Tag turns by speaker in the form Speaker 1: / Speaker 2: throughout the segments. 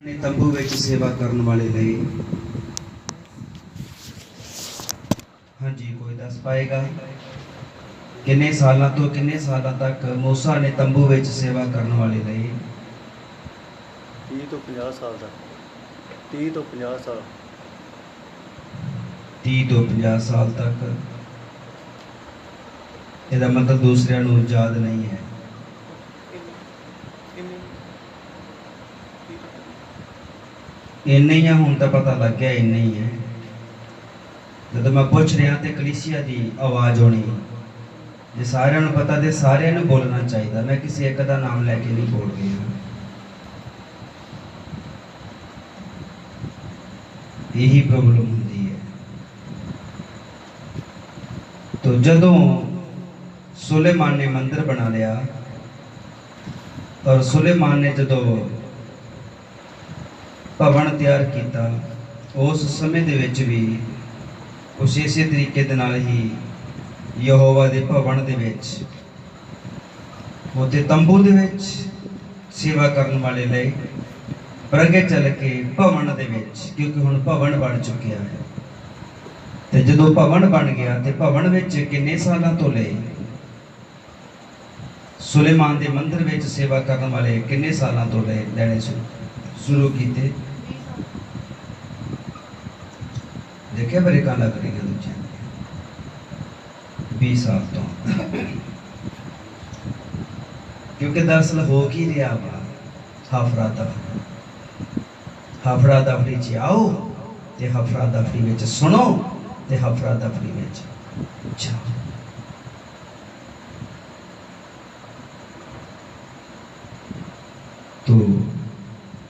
Speaker 1: ने तंबू विच सेवा करने वाले लिए। हाँ जी, कोई दस पाएगा किन्ने सालों तो किन्ने सालों तक मूसा ने तंबू विच सेवा करने वाले लिए?
Speaker 2: 30 ਤੋਂ 50 ਸਾਲ ਦਾ 30 ਤੋਂ 50 ਸਾਲ
Speaker 1: 30 ਤੋਂ 50 साल तक। ਇਹਦਾ मतलब दूसरिਆਂ ਨੂੰ याद नहीं है। इन्ने ही है, हुण तां पता लग गया इन्ने ही है। जदों मैं पुछ रहा तो कलीसिया की आवाज़ होनी, जे सारिਆਂ ਨੂੰ पता तो सारिਆਂ ਨੂੰ बोलना चाहिए। मैं किसी एक का नाम लैके नहीं बोल रहा। यही प्रॉब्लम होती है। तो जदों सुलेमान ने मंदिर बना लिया और सुलेमान ने जदों भवन तैयार किया, उस समय दे विच भी कुछ इसे तरीके दे नाल ही यहोवा दे भवन दे विच उते तंबू दे विच सेवा करने वाले ले पर अगे चल के भवन दे विच, क्योंकि हुण भवन बन चुकिया है। ते जदों भवन बन गया ते भवन विच किन्ने सालां तो ले सुलेमान दे मंदिर विच सेवा करने वाले किन्ने सालां तो ले लेने शुरू कीते? देखे बरेका लग रही है दूजे 20 साल तो। क्योंकि दरअसल हो की रहा वा हफरा दफरी च आओ ते हफरा दफरी विच सुनो ते हफरा दफरी विच जाओ। तो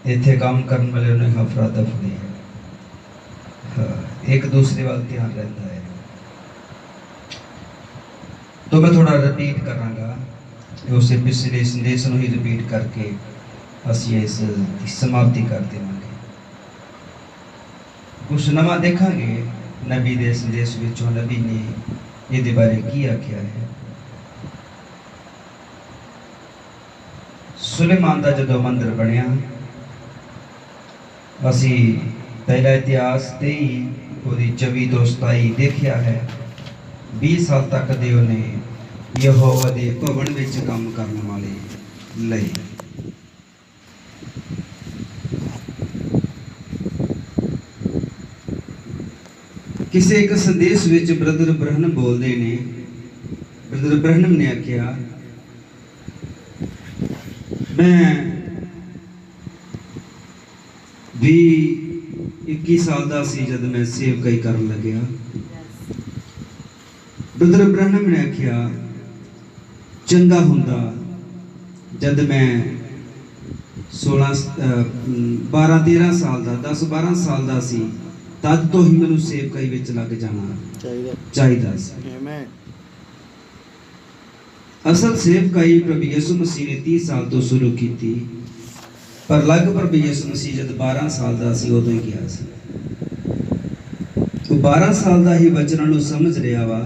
Speaker 1: इत्थे काम करने वाले उन्हें हफरा दफरी है, एक दूसरे वाल ध्यान रहता है। तो मैं थोड़ा रिपीट करांगा, उस पिछले संदेश को ही रिपीट करके असी इस समाप्ति कर देवांगे। कुछ नवा देखांगे नबी दे संदेश विचों नबी ने ये बारे की आख्या है। सुलेमान का जदों मंदिर बनया, असी पहला इतिहास ते ही 24 तो 27 देखिया है। 20 साल तक दे उन्हें यहोवा दे भवन विच काम करने वाले लए। किसी एक संदेश विच ब्रदर ब्रहणम बोलते ने, ब्रदर ब्रहणम ने आख्या मैं भी 21 साल का सी जब मैं सेवकाई कर लग्या। ब्रदर ब्रहणम ने आख्या चंगा हुंदा जब मैं 12-13 साल का 10-12 साल का सी, तद तो ही मैनू सेवकाई विच लग जाना चाहिए सी। असल सेवकाई प्रभु यीशु मसीह ने 30 साल तो शुरू की थी, पर लग प्रभु यीशु मसीह जब 12 साल का सी उदों ही गया सी। तो 12 साल का ही वचनों को समझ रहा वा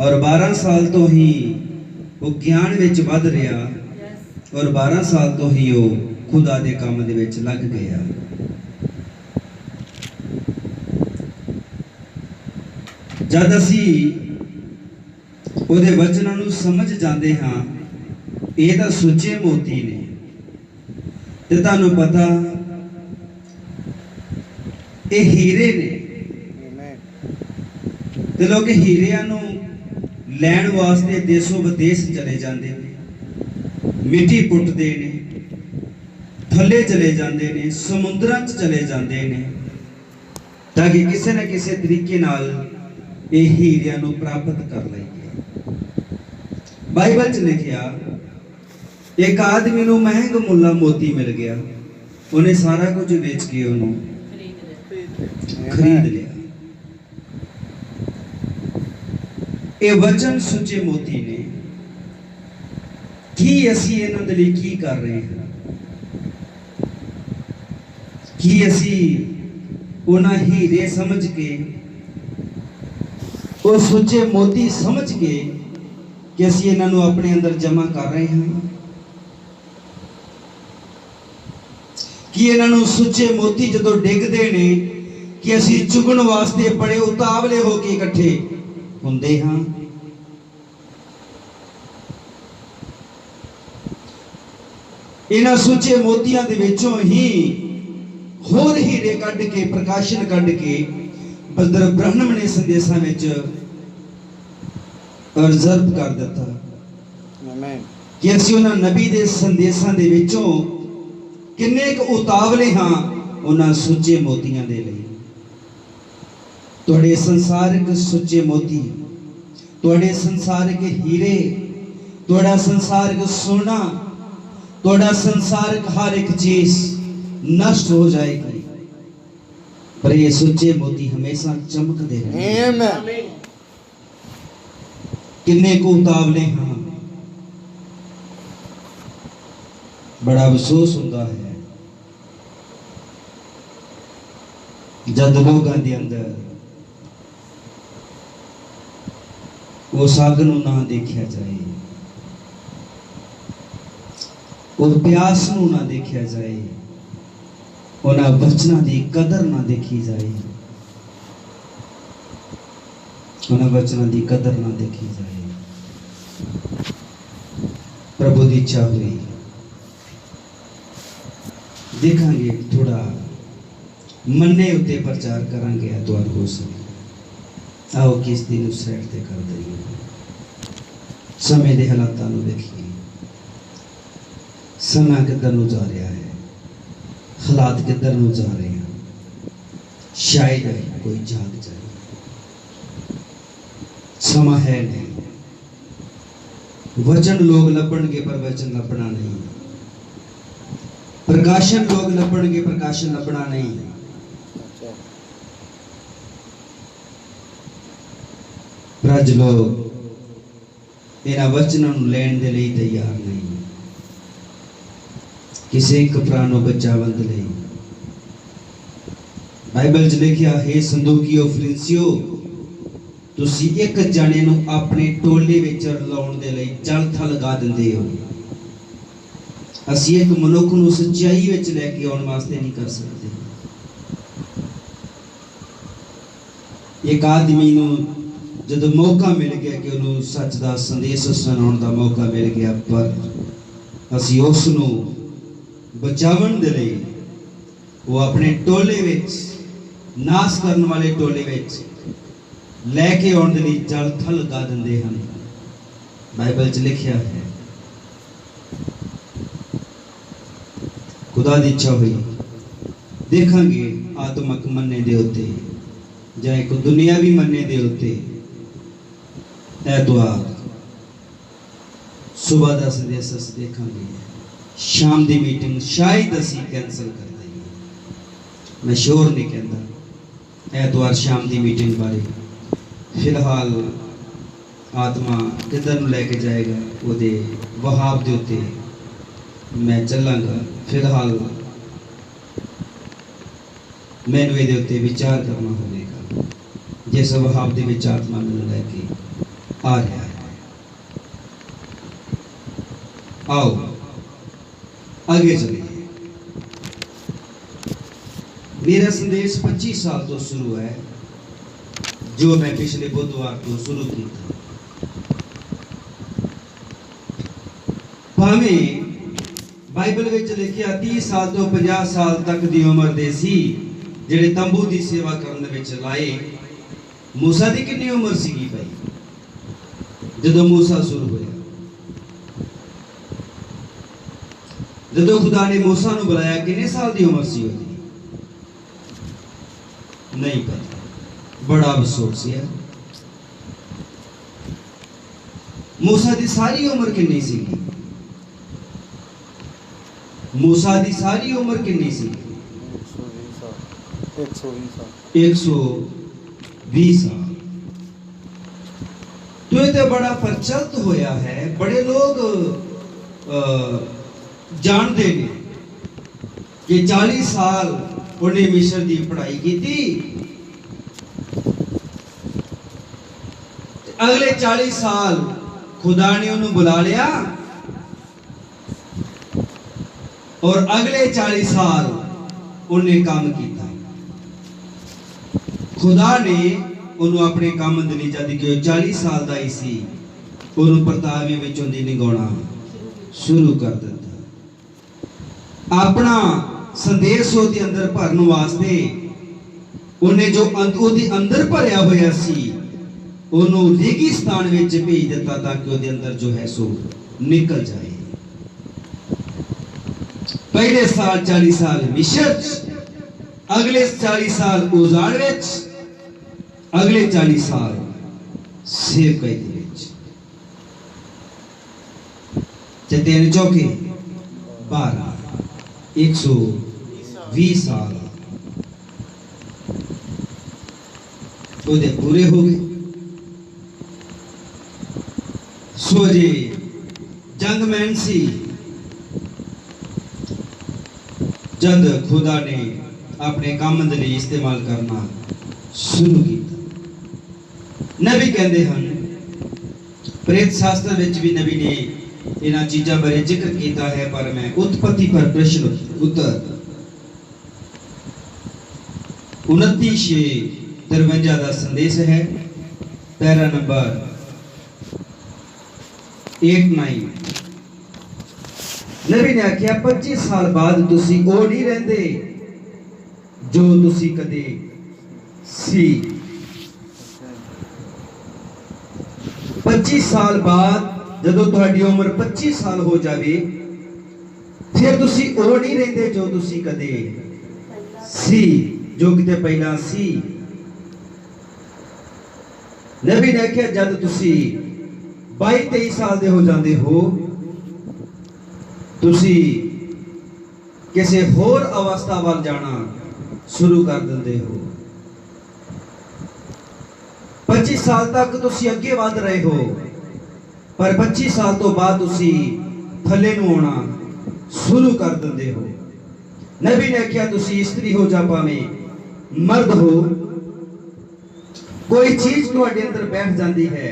Speaker 1: और 12 साल तो ही वो ज्ञान विच वध रहा और 12 साल तो ही वो खुदा दे काम दे विच लग गया। जद असी ਉਹਦੇ ਵਚਨਾਂ ਨੂੰ ਸਮਝ ਜਾਂਦੇ ਹਾਂ, ਇਹ ਤਾਂ ਸੁੱਚੇ ਮੋਤੀ ਨੇ। ਤੇ ਤੁਹਾਨੂੰ ਪਤਾ ਇਹ ਹੀਰੇ ਨੇ, ਤੇ ਲੋਕ ਹੀਰਿਆਂ ਨੂੰ ਲੈਣ ਵਾਸਤੇ ਦੇਸੋਂ ਵਿਦੇਸ਼ ਚਲੇ ਜਾਂਦੇ ਨੇ, ਮਿੱਟੀ ਪੁੱਟਦੇ ਨੇ, ਥੱਲੇ ਚਲੇ ਜਾਂਦੇ ਨੇ, ਸਮੁੰਦਰਾਂ 'ਚ ਚਲੇ ਜਾਂਦੇ ਨੇ, ਤਾਂ ਕਿ ਕਿਸੇ ਨਾ ਕਿਸੇ ਤਰੀਕੇ ਨਾਲ ਇਹ ਹੀਰਿਆਂ ਨੂੰ ਪ੍ਰਾਪਤ ਕਰ ਲਈਏ। बाइबल च लिखिया एक आदमी नूं महंग मुल्ला मोती मिल गया, उन्हें सारा कुछ बेच के उन्होंने खरीद लिया। ये वचन सुचे मोती ने की असी इन्हां दे लई की कर रहे हैं, की असी उन्हां हीरे समझ के वो सुचे मोती समझ के कि असी इन्हों अपने अंदर जमा कर रहे हैं। कि इन्हों सुच्चे मोती जो डिगते ने कि असी चुगण वास्ते बड़े उतावले होके इकट्ठे होंदे हाँ। इन्हां सुच्चे मोतियां दे विचों ही होर हीरे कढ़ के प्रकाशन कढ़ के ब्रदर ब्रहणम ने संदेशा में रिजर्व कर दिता कि असीं उन्हां नबी दे संदेशा दे विचों किन्ने क उतावले हाँ उन्हां सुच्चे मोतियां दे लई। तुहाडे संसारिक सुच्चे मोती, तुहाडे संसारिक हीरे, तुहाडा संसारिक सोना, तुहाडा संसारिक हर एक चीज नष्ट हो जाएगी, पर ये सुच्चे मोती हमेशा चमकते रहेंगे। किन्ने को उतावले हाँ। बड़ा अफसोस होता है जब लोगों के अंदर उस अग नूं ना देखा जाए, उस प्यास नूं ना देखा जाए, उन्हां वचनां दी कदर ना देखी जाए, उन्हां वचनां दी कदर ना देखी जाए। प्रभु दी इच्छा हुई देखांगे थोड़ा मन्ने उत्ते प्रचार करांगे एतवार को समय। आओ किस दिन उस साइड ते कर दईए, समय दे हालातां नूं देखिए, समा किधर नूं जा रहा है, हालात किधर नूं जा रहे हैं। शायद कोई जाग जाए, समा है नहीं। वचन लोग लभणगे पर वचन लभना नहीं, प्रकाशन लोग लभणगे प्रकाशन लभना नहीं। प्रज लोग इन्हां वचनों नूं लैण दे लई तैयार नहीं, किसी एक प्राणों बचावन दे लई। बाइबल च लिखिया है संदूकियो फिलिंसियो तुसी एक जने नूं अपने टोले विच लाउण दे लई जल थल लगा दिंदे हो। असीं एक मनुख नूं सच्चाई विच लैके आउण वास्ते नहीं कर सकते। एक आदमी नूं जब मौका मिल गया कि उन्होंने सच का संदेश सुनाने का मौका मिल गया, पर असी उसनूं बचावन दे लई वो अपने टोले विच नाश करने वाले टोले विच लैके आउण दे लई जल थल लगा दिंदे हन। बाइबल च लिखिया है। खुदा दी इच्छा हुई देखांगे आत्मक मन्ने दे उत्ते जां इक दुनियावी मन्ने दे उत्ते एतवार सुबह का संदेश देखांगे। शाम की मीटिंग शायद असी कैंसल कर देंगे, मैं श्योर नहीं कहता एतवार शाम की मीटिंग बारे। फिलहाल आत्मा किधर नूं लैके जाएगा वो वहाब दे उत्ते मैं चलांगा। फिलहाल मैनू इहदे उत्ते विचार करना होगा, जिस वहाब दे विच आत्मा मैनूं लैके आ रहा है। आओ आगे चलिए। मेरा संदेश 25 साल तो शुरू है, जो मैं पिछले बुधवार को शुरू किया। भावें बाइबल विच लिखिया 30 साल तो 50 साल तक दी उम्र दे सी जिहड़े तंबू दी सेवा करन विच लाए। मूसा दी कितनी उम्र सीगी भाई जदों मूसा शुरू होया? जदों खुदा ने मूसा नूं बुलाया कितने साल दी उम्र सी उसदी? नहीं पता। बड़ा अफसोस है। मूसा दी सारी उम्र कितनी सी? मूसा दी सारी उम्र कितनी सी? 120 साल। तो ये बड़ा प्रचलित होया है, बड़े लोग जानते हैं कि 40 साल उन्हें मिस्र की पढ़ाई की थी, अगले 40 साल खुदा ने उन्हें बुला लिया और अगले 40 साल ਉਹਨੇ ਕੰਮ ਕੀਤਾ। ਖੁਦਾ ਨੇ ਉਹਨੂੰ ਆਪਣੇ ਕੰਮ ਦੇ ਲਈ, ਜਦ ਕਿ ਉਹ 40 ਸਾਲ ਦਾ ਹੀ ਸੀ, ਉਹਨੂੰ ਪਰਤਾਵੇ ਵਿੱਚੋਂ ਦੀ ਨਿਗਾਉਣਾ ਸ਼ੁਰੂ ਕਰ ਦਿੱਤਾ। ਆਪਣਾ ਸੰਦੇਸ਼ ਉਹਦੇ ਅੰਦਰ ਭਰਨ ਵਾਸਤੇ ਉਹਨੇ ਜੋ ਉਹਦੇ ਅੰਦਰ ਭਰਿਆ ਹੋਇਆ ਸੀ ਉਹਨੂੰ ਰੇਗਿਸਤਾਨ ਵਿੱਚ ਭੇਜ ਦਿੱਤਾ, ਤਾਂ ਕਿ ਉਹਦੇ ਅੰਦਰ ਜੋ ਹੈ ਸੋ ਨਿਕਲ ਜਾਏ। पहले साल 40 साल मिस्र, अगले 40 साल उजाड़ विच, अगले 40 साल सेवकाई दे विच। ते 3 चौके 12, 120 साल ਉਹਦੇ पूरे हो गए। सो जे जंगमैन सी, जद खुदा ने अपने काम दे लई इस्तेमाल करना शुरू किया। नबी कहते हैं, प्रेत शास्त्र विच भी नबी ने इन्हां चीज़ां बारे जिक्र किया है, पर मैं उत्पत्ति पर प्रश्न उत्तर 29:53 का संदेश है, पैरा नंबर 89। नबी ने आख्या 25 साल बाद तुसी ओ नहीं रहंदे जो तुसी कदे सी। 25 साल बाद जदों तुहाडी उम्र 25 साल हो जावे, फिर तुसी ओ नहीं रहंदे जो तुसी कदे सी, जो किते पहला सी। नबी ने आख्या जद तुसी 22-23 साल दे हो जांदे हो, तुसी किसी होर अवस्था वाल जाना शुरू कर देंदे हो। 25 साल तक तुसी अगे वध रहे हो, पर 25 साल तो बाद तुसी थले नूं आना शुरू कर देंदे हो। नबी ने आख्या तुसी स्त्री हो जा भावें मर्द हो, कोई चीज तुहाडे अंदर बैठ जाती है,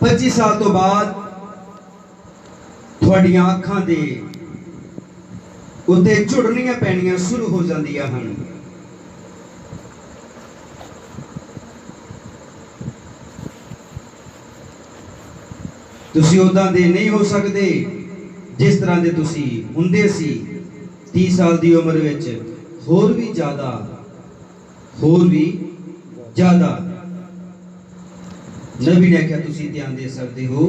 Speaker 1: 25 साल तो बाद तुहाडियां अखां दे उत्ते झुड़नियां पैणियां शुरू हो जांदियां हन। तुसी उदां दे नहीं हो सकदे जिस तरह दे तुसी हुंदे सी। 30 साल दी उम्र विच होर भी ज्यादा नबी ने आख्या तुसी ध्यान दे सकते हो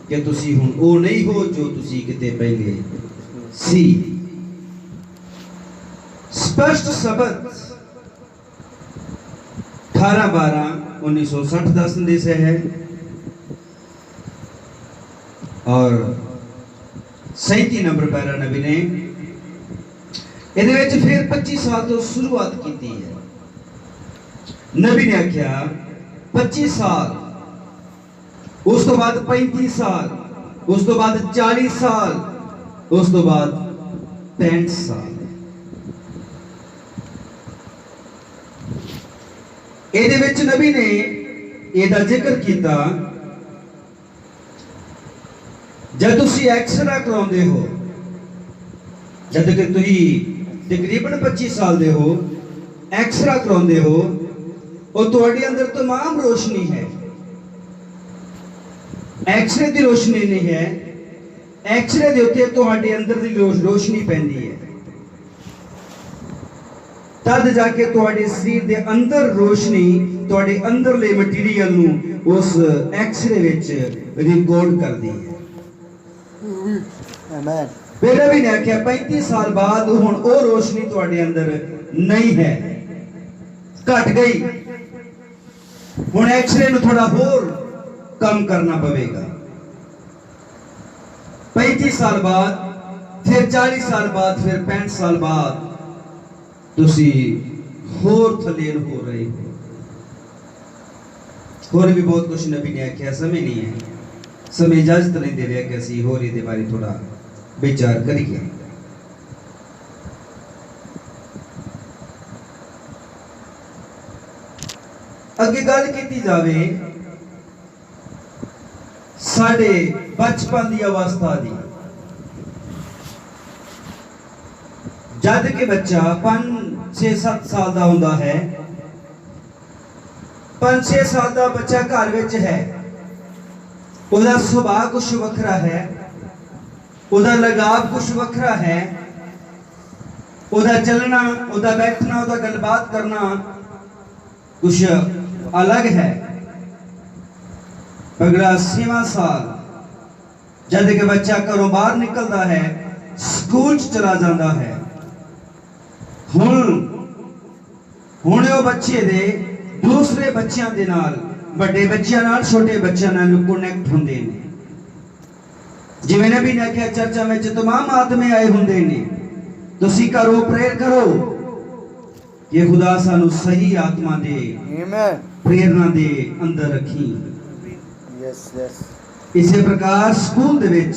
Speaker 1: कि तुसी हुण ओ नहीं हो जो तुसी किते पहले सी। स्पष्ट शब्द 18/12/1960 का संदेश है, और 37 नंबर पैरा नबी ने ਇਹਦੇ ਵਿੱਚ फिर 25 साल तो शुरुआत की है। नबी ने आख्या 25 साल, उस तो बाद 35 साल, उस तो बाद 40 साल, उस तो बाद 65 साल। ਇਹਦੇ ਵਿੱਚ ਨਬੀ ਨੇ ਇਹਦਾ ਜ਼ਿਕਰ ਕੀਤਾ, जब तुसी एक्सरा कराउंदे हो, जब कि तुसी तकरीबन 25 साल दे हो, एक्सरा कराउंदे हो, और तुहाडे अंदर तमाम रोशनी है। एक्सरे दी रोशनी नहीं है, एक्सरे दे उत्ते तुहाडे अंदर दी रोशनी पैंदी है, तद जाके तुहाडे शरीर दे अंदर रोशनी तुहाडे अंदरले मटीरियल नूं उस एक्सरे विच रिकॉर्ड करदी है। फिर नबी ने आख्या 35 साल बाद हुण ओ रोशनी तुहाडे अंदर नहीं है, घट गई। हुण एक्सरे नूं थोड़ा होर कम करना पवेगा। 35 साल बाद, फिर 40 साल बाद, फिर 65 साल बाद तुसी होर थलेन हो रहे हो। होर भी बहुत कुछ नबी ने आख्या, समय नहीं है, समय इजाजत नहीं दे रहा कि असी होर इहदे बारे थोड़ा विचार करिए। अगे गल की जावे साडे बचपन की अवस्था दी। जद कि बच्चा 5-6-7 साल का होंदा है, 5-6 साल का बच्चा घर विच है, उसका सुभाव कुछ वखरा है, उसका लगाव कुछ वखरा है, उसका चलना, उसका बैठना, उसका गलबात करना कुछ अलग है। अगला 6वां साल जद कि बच्चा घरों बाहर निकलता है, स्कूल चला जाता है, हुण वो बच्चे दे दूसरे बच्चों के नाल, बड़े बच्चों नाल, छोटे बच्चों नाल कनेक्ट होंदे ने। जिवें नबी ने कहा चर्चा में तमाम आदमी आए होंदे ने, तुसी करो, प्रेयर करो ये खुदा सानू सही आत्मा दे, प्रेरणा दे अंदर रखी।
Speaker 2: Yes yes.
Speaker 1: इसी प्रकार स्कूल दे विच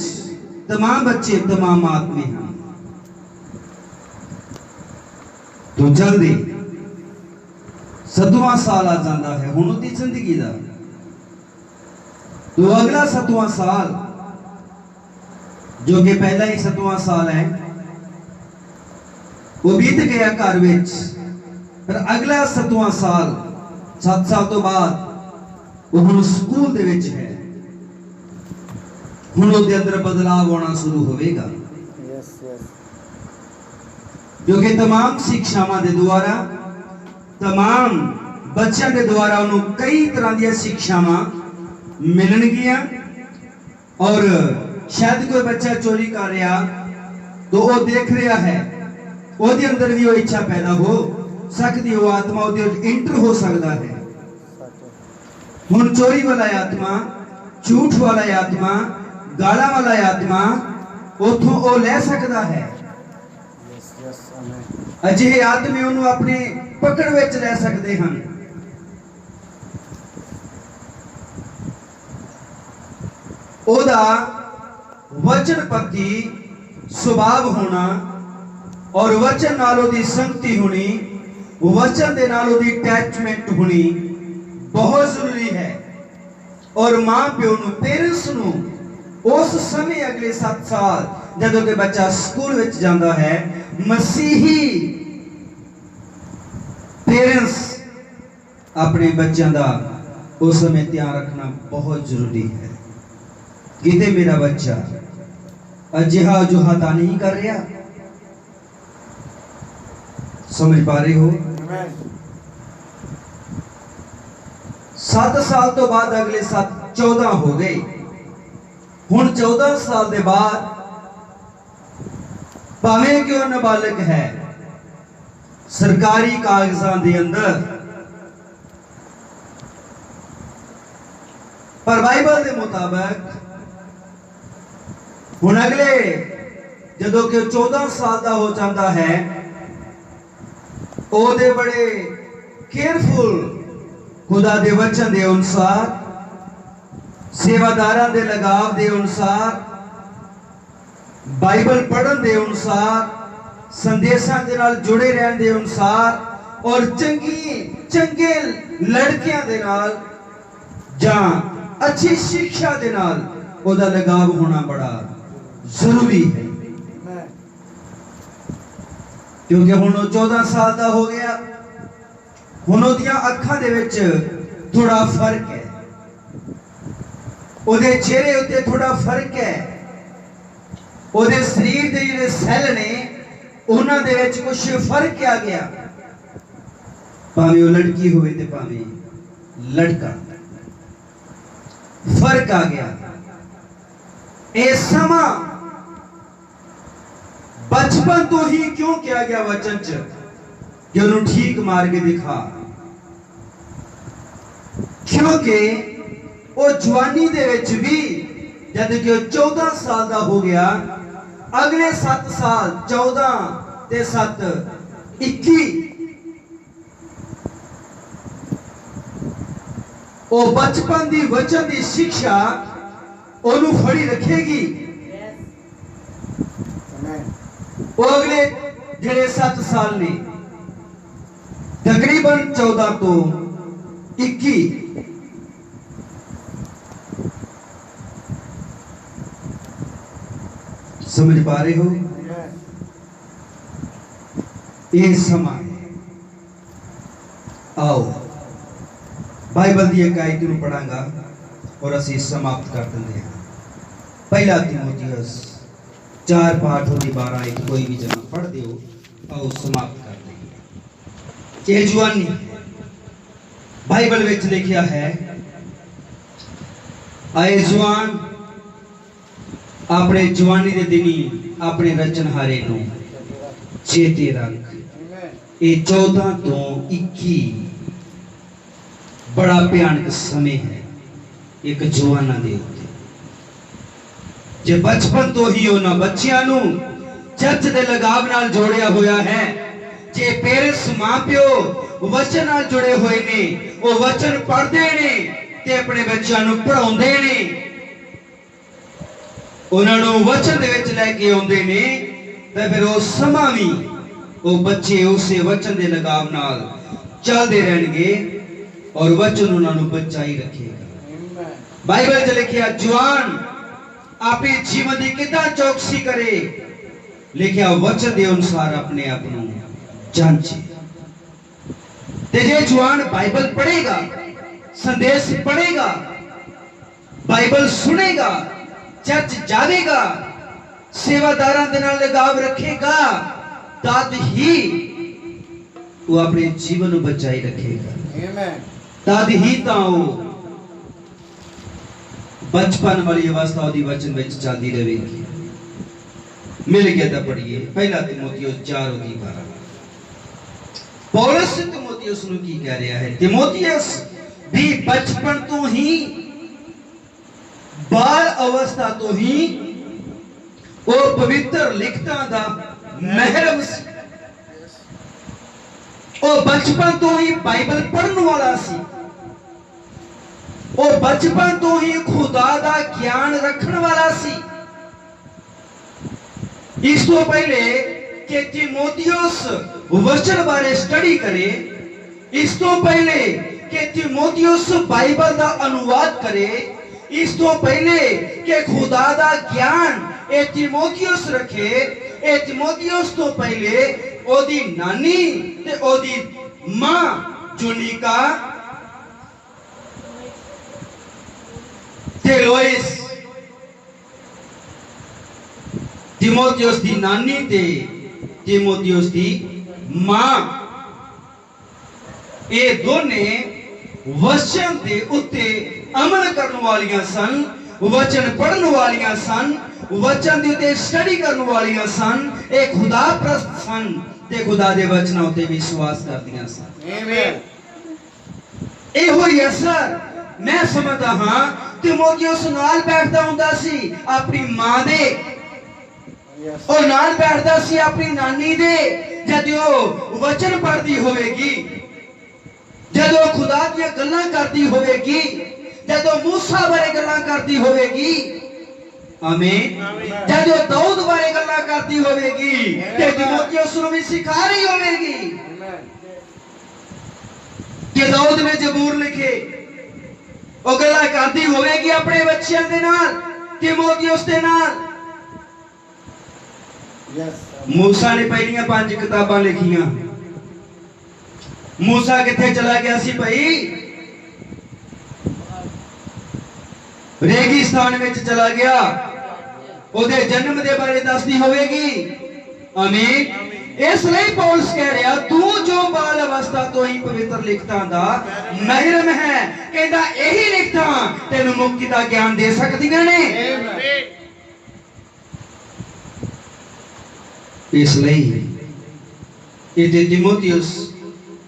Speaker 1: तमाम बच्चे तमाम आत्मे हैं। तो जल्दी 7वां साल आ जाता है हुण उहदी जिंदगी दा। तो अगला 7वां साल जो कि पहला ही 7वां साल है वो बीत गया घर विच, पर अगला 7वां साल 7 साल तो बाद वो हुण स्कूल दे विच है। हुण उसके अंदर बदलाव होना शुरू होगा, क्योंकि तमाम शिक्षावां दे द्वारा, तमाम बच्चों के द्वारा उन्होंने कई तरह दी शिक्षावां मिलणगियां। और शायद कोई बच्चा चोरी कर रहा तो वो देख रहा है, उसके अंदर भी वो इच्छा पैदा हो सकती, वो आत्मा उसके इंटर हो सकता है। हुण चोरी वाला आत्मा, झूठ वाला आत्मा, गाला वाला आत्मा उथों वो ले सकता है। अजिहे आदमी उन्होंने अपने पकड़ विच ले सकते हैं। ओदा वचन प्रति स्वभाव होना और वचन नाल ओदी संगति होनी, वचन दे नाल ओदी अटैचमेंट होनी बहुत जरूरी है। और मां प्यो नूं, पेरेंट्स नूं उस समय अगले 7 साल जदों के बच्चा स्कूल विच जाता है, मसीही पेरेंट्स अपने बच्चों का उस समय ध्यान रखना बहुत जरूरी है। किते मेरा बच्चा अजिहा जुहाता नहीं कर रहा, समझ पा रहे हो? 7 साल तो बाद अगले 14 हो गए। हुण 14 साल के बाद भावें कि वह नाबालिग है, सरकारी कागजात के अंदर, पर बाइबल के मुताबिक हुण अगले जदों कि 14 साल का हो जाता है, ओदे बड़े केयरफुल खुदा दे वचन दे अनुसार, सेवादारां दे लगाव दे अनुसार, बाइबल पढ़न दे अनुसार, संदेशां दे नाल जुड़े रहन दे अनुसार और चंगे लड़कियां दे नाल जां अच्छी शिक्षा दे नाल ओदा लगाव होना बड़ा जरूरी है। क्योंकि हुण 14 साल का हो गया, हुण ओदियां अखां दे विच थोड़ा फर्क है, ओदे चेहरे उत्ते थोड़ा फर्क है, ओदे शरीर दे जिहड़े सैल ने उन्हां दे विच कुछ फर्क आ गया। भावें वो लड़की होवे ते भावें लड़का, फर्क आ गया। ये समा बचपन तो ही क्यों किया गया वचन च कि उन्होंने ठीक मार्ग दिखा, क्योंकि वो जवानी दे विच भी जद कि 14 साल का हो गया, अगले 7 साल 14 ते 7 21 वो बचपन दी वचन दी शिक्षा ओनू फड़ी रखेगी। वो अगले जेड़े 7 साल ने तकरीबन 14 तो 21 समझ पा रहे हो? ये समा आओ बाइबल की एक आयत नूं पढ़ांगा और असीं समाप्त कर देंगे। पहला तीमुथियुस 4 पाठ होगी 12 एक कोई भी जना पढ़ दियो आओ समाप्त कर देंगे। ये जवानी बाइबल विच लिखिया है, आए जवान अपने जवानी दे दिनी अपने रचनहारे नूं चेते रख। ये 14 तो 21 बड़ा भयानक समय है एक जवाना दे उत्ते। जे बचपन तो ही उन्हां बच्चियां नूं चर्च दे लगाव नाल जोड़िया होया है, जे पेरेंट्स मां प्यो वचन नाल जुड़े हुए ने, वो वचन पढ़दे ने ते अपने बच्चों नूं पढ़ाउंदे ने, उन्हां नूं वचन दे विच लैके आउंदे ने, ते फिर वो समा भी वो बच्चे उसे वचन दे लगाव नाल चलदे रहणगे और वचन उन्हां नूं बचाई रखेगा। बाइबल च लिखिया जवान अपने जीवन की कितना चौकसी करे, लिखिया वचन दे अनुसार अपने आप नूं जांचे। ते जे जवान बाइबल पढ़ेगा, संदेश पढ़ेगा, बाइबल सुनेगा, चर्च जावेगा, सेवादारां दे नाल लगाव रखेगा, तद ही वो अपने जीवन को बचाई रखेगा। तद ही तां बचपन वाली अवस्था ओदी वचन विच चलदी रहेगी। मिल गया तो पढ़िए पहला तीमुथियुस 4:12। पौलुस तीमुथियुस नूं की कह रहा है, तीमुथियुस भी बचपन तो ही बाल अवस्था तो ही वो पवित्र लिखतां दा महरम सी। वो बचपन तो ही बाइबल पढ़ने वाला सी। वो बचपन तो ही खुदा दा ज्ञान रखने वाला सी। इस तो पहले कि तीमुथियुस वचन बारे स्टडी करे, इस तो पहले कि तीमुथियुस बाइबल दा अनुवाद करे, इस तो पहले कि खुदा दा ज्ञान ए तीमुथियुस रखे, ए तीमुथियुस तो पहले ओदी नानी ते ओदी मां जुनिका ते लोइस, तीमुथियुस दी नानी ते तीमुथियुस दी मां, ये दोने वचन दे उत्ते अमल करने वालियां सन, वचन पढ़ने वालियां सन, वचन दे उत्ते स्टडी करने वालियां सन, एक खुदा प्रस्त सन ते खुदा दे वचन उत्ते विश्वास करदियां सन। आमीन। ए होई असर मैं समझदा हां तीमुथियुस नाल बैठदा हुंदा सी अपनी मां दे, और नाल बैठदा सी अपनी नानी दे। जदों वचन पढ़दी होवेगी, जदों खुदा दी गल्लां करदी होवेगी, जदों मूसा बारे गल्लां करदी होवेगी, आमीन, जदों दाऊद बारे गल्लां करदी होवेगी ते तीमुथियुस नूं भी सिखा रही होवेगी कि दाऊद ने जबूर लिखे, वो गल्लां करदी होवेगी अपने बच्चों दे नाल, तीमुथियुस दे नाल। मूसा ने पहलियां 5 किताबां लिखियां। मूसा किथे चला गया सी भाई? रेगिस्तान में चला गया। ओदे जन्म दे बारे दसदी होवेगी। आमीन। इसलिए पौलुस कह रहा तू जो बाल अवस्था तो ही पवित्र लिखतां दा महिरम है, कहंदा यही लिखतां तेनू मुक्ति दा ज्ञान दे सकदियां ने। इसलिए ये तीमुथियुस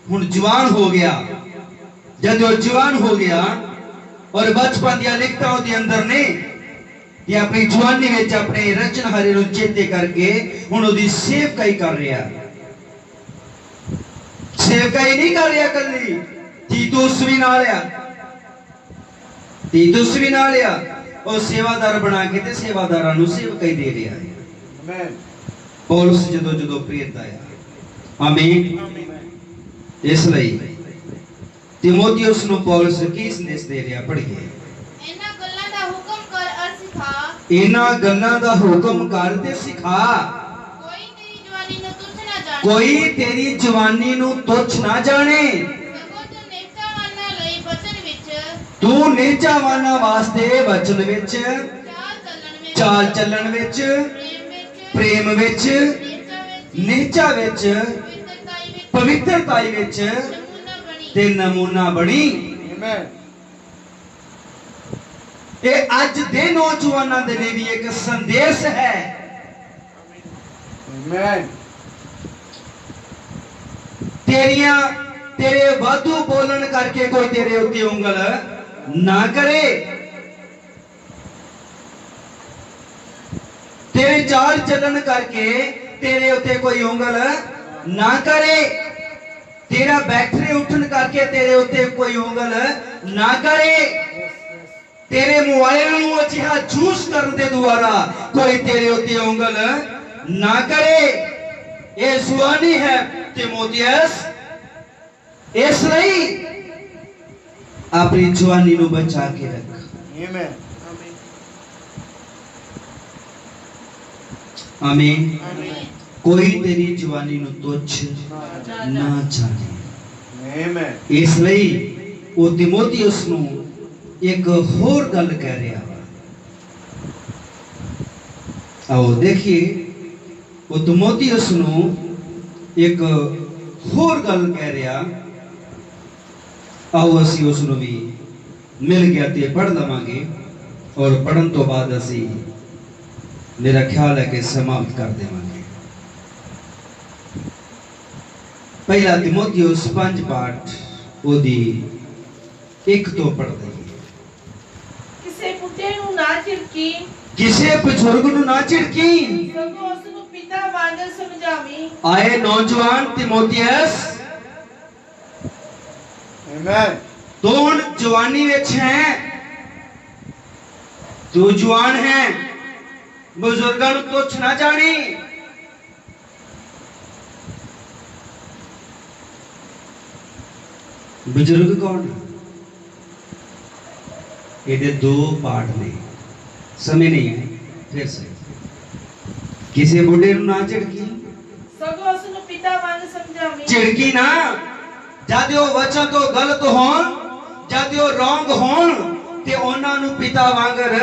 Speaker 1: हुण जवान हो गया। जब वो जवान हो गया और बचपन दियां लिखतां ओदे अंदर ने, ये अपनी जवानी विच अपने रचनहारे नूं चेते करके हुण ओदी सेवकाई कर रहा। सेवकाई नहीं कर रहा कल्ली, तीतुस भी नाल आ, तीतुस भी नाल आ। और सेवादार बना के ते सेवादारां नूं सेवकाई दे रहा है। आमीन। पौलुस जदों प्रेरित आया। आमीन। इसलिए तीमुथियुस नूं पौलुस की संदेश दे रहा, पढ़िए। इन्हां गल्लां दा हुक्म कर और सिखा, इन्हां गल्लां दा हुक्म कर ते सिखा। कोई तेरी जवानी नूं तुच्छ ना कोई तेरी जवानी नू तुच्छ ना जाने तू नीचावाना वास्ते वचन विच चाल चलन विच प्रेम विच नीचा विच पवित्रताई विच ते नमूना बनी। ये अज दे नौजवानों के लिए भी एक संदेश है। तेरे वाधू बोलन करके कोई तेरे उत्ते उंगल ना करे, तेरे चाल चलन करके तेरे उत्ते कोई उंगल ना करे, तेरा बैठने उठन करके तेरे उत्ते कोई उंगल ना करे, तेरे मोबाइल नूं अजिहा जूस करन दे द्वारा कोई तेरे उत्ते उंगल ना करे। ये जुआनी है तिमोथियस, इसलिए अपनी जवानी नूं बचा के रख। आमीन। कोई तेरी जवानी नूं तुच्छ ना जाने, इसलिए वो तिमोथियस नूं एक होर गल कह रहा। आओ देखिए वो तिमोथियस नूं एक होर गल कह रहा। आओ असी उस नूं भी मिल गया ते पढ़ लवांगे और पढ़न तो बाद असी मेरा ख्याल है कि समाप्त कर देवांगे। पहला तिमोथियस 5 पाठ ओदी 1 तो पढ़ दे।
Speaker 3: किसे बुढ़े नूं ना झिड़की,
Speaker 1: किसे बजुर्ग नूं ना झिड़की,
Speaker 3: सगों उस नूं पिता वांग समझावी।
Speaker 1: आए नौजवान तिमोथियस, तू हुण जवानी विच है, तू जवान है, बुजुर्गां नूं तुच्छ ना जानी। बुजुर्ग कौन? ये 2 पाठ ने, समय नहीं है फिर से। किसी बुढ़े नूं ना झिड़की,
Speaker 3: सगों उस नूं पिता वांग समझावी।
Speaker 1: झिड़की ना जद वो वचन तो गलत होण, जद वो रॉन्ग होण ते उन्हां नूं पिता वांगर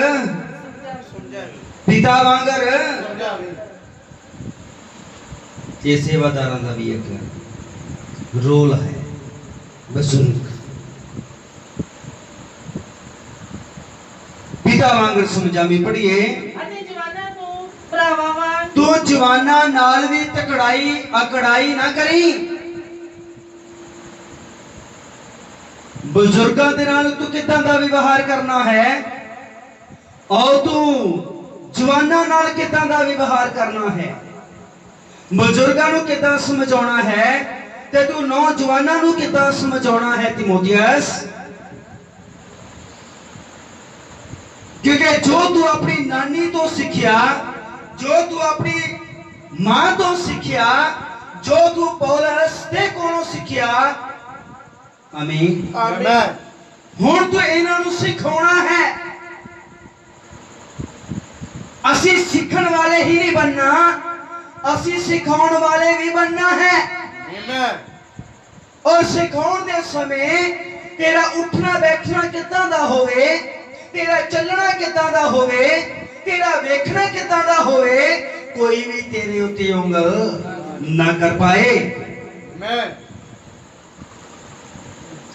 Speaker 1: ये सेवादारां दा भी एक रोल है। बुजुर्ग पिता वांगर समझावी। पढ़िए
Speaker 3: अते जवानां नूं भरावां वांग
Speaker 1: तू जवाना नाल भी अकड़ाई ना करी। बुजुर्गां दे नाल तू किदां दा व्यवहार करना है और तू जवाना नाल किदां दा व्यवहार करना है, बुजुर्गां नूं किदां समझाउणा है ते तू नौजवानां नूं किदां समझाउणा है तिमोथियस। क्योंकि जो तू अपनी नानी तो सीखिया, जो तू अपनी मां तो सीखिया, जो तू पौलुस दे कोलों सीखिया, आमीन, हुण तू इन्हां नूं सिखाउणा है। असी सीखण वाले ही नहीं बनना, असी सिखाउण वाले भी बनना है। और सिखाउण दे समय तेरा उठना बैठना किदां दा होवे, तेरा चलना किदां दा होवे, तेरा वेखना किदां दा होवे, कोई भी तेरे उत्ते उंगल ना कर पाए।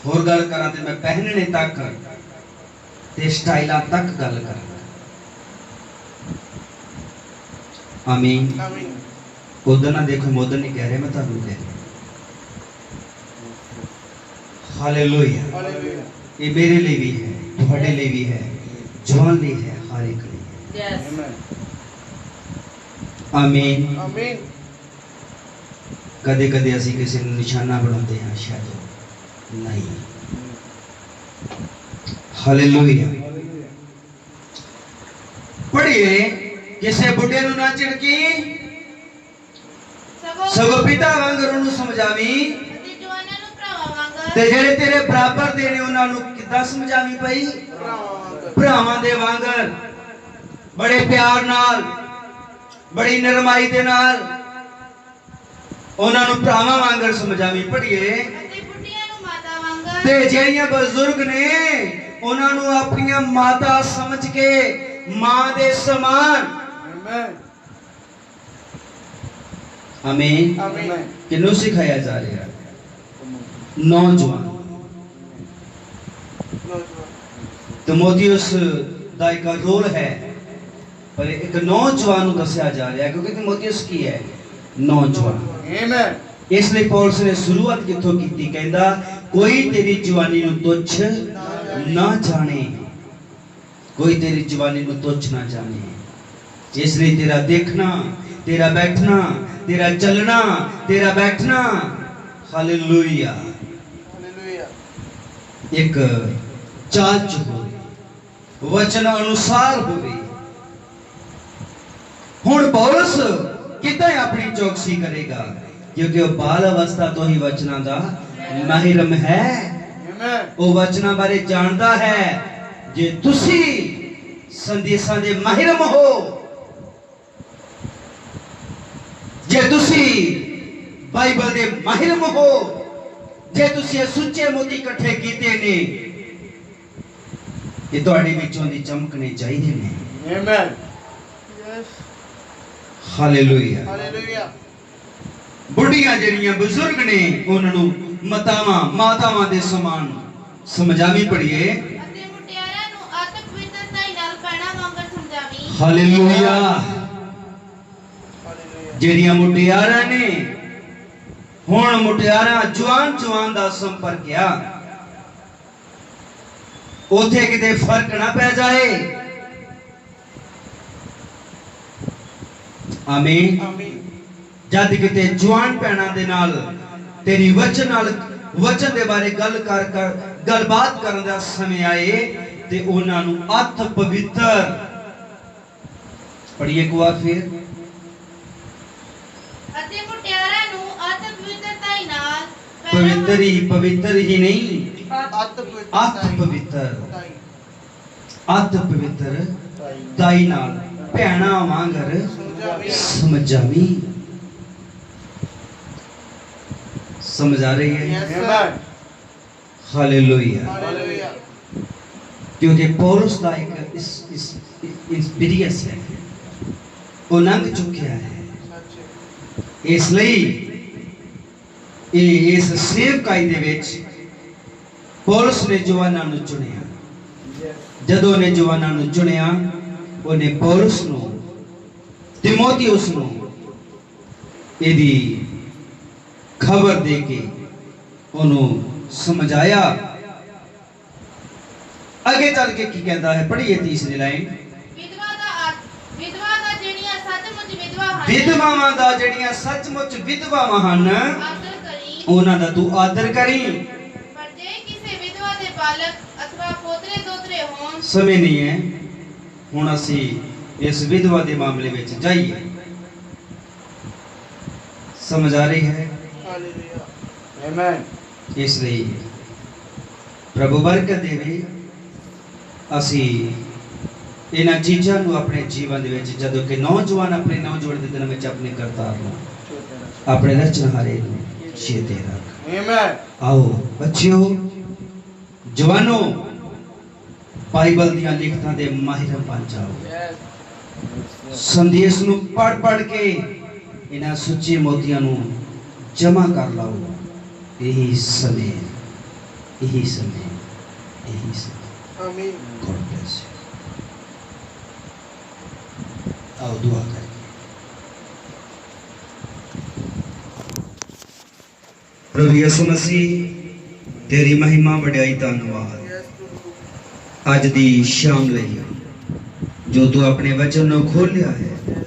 Speaker 1: होर गल करां ते मैं पहनने तक ते स्टाइलां तक गल करां। आमीन। उधर ना देखो, मैं उधर नहीं कह रहा, मैं तुहानू कह रहा। हालेलुया। ये मेरे लिए भी है, तुम्हारे लिए भी है, जवान लिए है, हर एक लिए। आमीन। कदे कदे असी किसी ने निशाना बनाते हैं, शायद नहीं। हालेलुया। पढ़िए किसे बुढ़े नूं ना झिड़की, सगों पिता वांगर उन्हें समझावी, ते जेड़े तेरे बराबर दे ने उन्हां नूं किदां समझावी पई, भरावां दे वांगर बड़े प्यार नाल, बड़ी नरमाई दे नाल। ਉਹਨਾਂ ਨੂੰ ਭਰਾਵਾਂ ਵਾਂਗਰ ਸਮਝਾਵੀਂ। ਪੜ੍ਹੀਏ।
Speaker 3: ਅਤੇ ਬੁੱਢੀਆਂ ਨੂੰ ਮਾਤਾ ਵਾਂਗਰ
Speaker 1: ਤੇ ਜਿਹੜੀਆਂ ਬਜ਼ੁਰਗ ਨੇ ਉਹਨਾਂ ਨੂੰ ਆਪਣੀਆਂ ਮਾਤਾ ਸਮਝ ਕੇ ਮਾਂ ਦੇ ਸਮਾਨ।
Speaker 2: ਆਮੀਨ
Speaker 1: ਆਮੀਨ।
Speaker 2: ਆਮੀਨ।
Speaker 1: ਕਿਹਨੂੰ ਸਿਖਾਇਆ ਜਾ ਰਿਹਾ? ਨੌਜਵਾਨ। ਤਿਮੋਥੀਉਸ ਦਾ ਇੱਕ ਰੋਲ ਹੈ, ਪਰ ਇੱਕ ਨੌਜਵਾਨ ਨੂੰ ਦੱਸਿਆ ਜਾ ਰਿਹਾ ਕਿਉਂਕਿ ਤਿਮੋਥੀਉਸ ਕੀ ਹੈ? ਨੌਜਵਾਨ।
Speaker 2: ਆਮੀਨ।
Speaker 1: ਇਸ ਲਈ ਪੌਲਸ ਨੇ ਸ਼ੁਰੂਆਤ ਕਿੱਥੋਂ ਕੀਤੀ? ਕਹਿੰਦਾ ਕੋਈ ਤੇਰੀ ਜਵਾਨੀ ਨੂੰ ਤੁੱਛ ਨਾ ਜਾਣੇ, ਕੋਈ ਤੇਰੀ ਜਵਾਨੀ ਨੂੰ ਤੁੱਛ ਨਾ ਜਾਣੇ। ਇਸ ਲਈ ਤੇਰਾ ਦੇਖਣਾ, ਤੇਰਾ ਬੈਠਣਾ, ਤੇਰਾ ਚੱਲਣਾ, ਤੇਰਾ ਬੈਠਣਾ ਹਾਲੇਲੂਇਆ ਇੱਕ ਚਾਲ ਚ ਹੋਵੇ, ਵਚਨ ਅਨੁਸਾਰ ਹੋਵੇ। ਹੁਣ ਪੌਲਸ ਕਿੱਦਾਂ ਆਪਣੀ ਚੌਕਸੀ ਕਰੇਗਾ? ਕਿਉਂਕਿ ਉਹ ਬਾਲ ਅਵਸਥਾ ਤੋਂ ਹੀ ਵਚਨਾਂ ਦਾ ਮਾਹਿਰਮ ਹੈ। ਉਹ ਵਚਨਾਂ ਬਾਰੇ ਜਾਣਦਾ ਹੈ। ਜੇ ਤੁਸੀਂ ਸੰਦੇਸ਼ਾਂ ਦੇ ਮਾਹਿਰਮ ਹੋ, ਜੇ ਤੁਸੀਂ ਬਾਈਬਲ ਦੇ ਮਾਹਿਰਮ ਹੋ, ਜੇ ਤੁਸੀਂ ਇਹ ਸੁੱਚੇ ਮੋਤੀ ਇਕੱਠੇ ਕੀਤੇ ਨੇ, ਇਹ ਤੁਹਾਡੇ ਵਿੱਚੋਂ ਦੀ ਚਮਕਣੇ ਚਾਹੀਦੇ ਨੇ।
Speaker 2: ਆਮੀਨ।
Speaker 1: ਹਾਲੇਲੂਇਆ।
Speaker 2: ਹਾਲੇਲੂਇਆ।
Speaker 1: ਬੁੱਢੀਆਂ ਜਿਹੜੀਆਂ ਬਜ਼ੁਰਗ ਨੇ ਉਹਨਾਂ ਨੂੰ ਮਾਤਾਵਾਂ ਦੇ ਸਮਾਨ ਸਮਝਾਵੀਂ। ਪੜ੍ਹੀਏ।
Speaker 3: ਅਤੇ ਮੁਟਿਆਰਾਂ ਨੂੰ ਆਤਮ ਪਵਿੱਤਰਤਾ ਨਾਲ ਭੈਣਾਂ ਵਾਂਗਰ ਸਮਝਾਵੀਂ।
Speaker 1: ਹਾਲੇਲੂਇਆ। ਜਿਹੜੀਆਂ ਮੁਟਿਆਰਾਂ ਨੇ, ਹੁਣ ਮੁਟਿਆਰਾਂ ਜਵਾਨ ਦਾ ਸੰਪਰਕ ਆ, ਉਥੇ ਕਿਤੇ ਫਰਕ ਨਾ ਪੈ ਜਾਏ। ਆਮੀਨ।
Speaker 2: ਆਮੀਨ।
Speaker 1: ਜਦ ਕਿਤੇ ਜਵਾਨ ਭੈਣਾਂ ਦੇ ਨਾਲ ਤੇਰੀ ਵਚਨ ਦੇ ਬਾਰੇ ਗੱਲਬਾਤ ਕਰਨ ਦਾ ਸਮੇਂ ਆਏ ਤੇ ਉਹਨਾਂ ਨੂੰ ਅਤ ਪਵਿੱਤਰ। ਪੜ੍ਹੀਏ ਇੱਕ ਵਾਰ ਫਿਰ।
Speaker 3: ਅਤੇ ਮੁਟਿਆਰਾਂ ਨੂੰ ਆਤਮ ਪਵਿੱਤਰਤਾ ਨਾਲ
Speaker 1: ਪਵਿੱਤਰ ਹੀ ਨਹੀਂ,
Speaker 2: ਅਤ
Speaker 1: ਪਵਿੱਤਰ ਤਾਈ ਨਾਲ ਭੈਣਾਂ ਵਾਂਗਰ ਸਮਝਾਵੀਂ। समझ आ रही है? हालेलुया।
Speaker 2: हालेलुया।
Speaker 1: क्योंकि पौलुस ਦਾ ਇੱਕ ਇੰਸਪੀਰੀਅੰਸ ਹੈ, ਉਹ ਲੰਘ ਚੁੱਕਿਆ ਹੈ। ਇਸ ਲਈ ਇਸ ਸੇਵਕਾਈ ਦੇ ਵਿੱਚ ਪੌਲੁਸ ਨੇ ਜਵਾਨਾਂ ਨੂੰ ਚੁਣਿਆ। ਜਦੋਂ ਉਹਨੇ ਜਵਾਨਾਂ ਨੂੰ ਚੁਣਿਆ, ਉਹਨੇ ਪੌਲੁਸ ਨੂੰ, ਤਿਮੋਥੀਉਸ ਨੂੰ ਇਹਦੀ ਖਬਰ ਦੇ ਕੇ ਉਹਨੂੰ ਸਮਝਾਇਆ। ਅੱਗੇ ਚੱਲ ਕੇ ਕੀ ਕਹਿੰਦਾ ਹੈ? ਪੜ੍ਹੀਏ ਤੀਸਰੀ ਲਾਈਨ। ਵਿਧਵਾਵਾਂ ਦਾ ਜਿਹੜੀਆਂ ਸੱਚਮੁੱਚ ਵਿਧਵਾਵਾਂ ਹਨ, ਉਹਨਾਂ ਦਾ ਤੂੰ ਆਦਰ ਕਰੀ।
Speaker 3: ਪਰ ਜੇ ਕਿਸੇ ਵਿਧਵਾ ਦੇ ਬਾਲਕ ਅਥਵਾ ਪੋਤਰੇ ਦੋਤਰੇ ਹੋਣ।
Speaker 1: ਸਮੇਂ ਨਹੀਂ ਹੈ ਹੁਣ ਅਸੀਂ ਇਸ ਵਿਧਵਾ ਦੇ ਮਾਮਲੇ ਵਿੱਚ ਜਾਈਏ। ਸਮਝ ਆ ਰਹੀ ਹੈ?
Speaker 2: ਆਮੀਨ।
Speaker 1: ਇਸ ਲਈ ਪ੍ਰਭੂ ਬਰਕਤ ਦੇਵੇ। ਅਸੀਂ ਇਹਨਾਂ ਚੀਜ਼ਾਂ ਨੂੰ ਆਪਣੇ ਜੀਵਨ ਦੇ ਵਿੱਚ, ਜਦੋਂ ਕਿ ਨੌਜਵਾਨ ਆਪਣੇ ਨੌਜਵਾਨ ਦੇ ਦਿਨ ਵਿੱਚ ਆਪਣੇ ਕਰਤਾਰ ਨੂੰ, ਆਪਣੇ ਰਚਨਹਾਰੇ ਨੂੰ ਚੇਤੇ ਰੱਖ।
Speaker 2: ਆਮੀਨ।
Speaker 1: ਆਓ ਬੱਚਿਓ, ਜਵਾਨੋ, ਬਾਈਬਲ ਦੀਆਂ ਲਿਖਤਾਂ ਦੇ ਮਾਹਿਰ ਬਣ ਜਾਓ। ਸੰਦੇਸ਼ ਨੂੰ ਪੜ੍ਹ ਕੇ ਇਹਨਾਂ ਸੁੱਚੇ ਮੋਤੀਆਂ ਨੂੰ ਜਮਾ ਕਰ ਲਾਓ। ਇਹੀ ਸਮੇਂ।
Speaker 2: ਆਮੀਨ।
Speaker 1: God bless you। आओ दुआ करें। प्रभु यीशु मसीह तेरी महिमा वड्याई धन्यवाद अज दी शाम लई जो तू अपने वचन खोलिया है।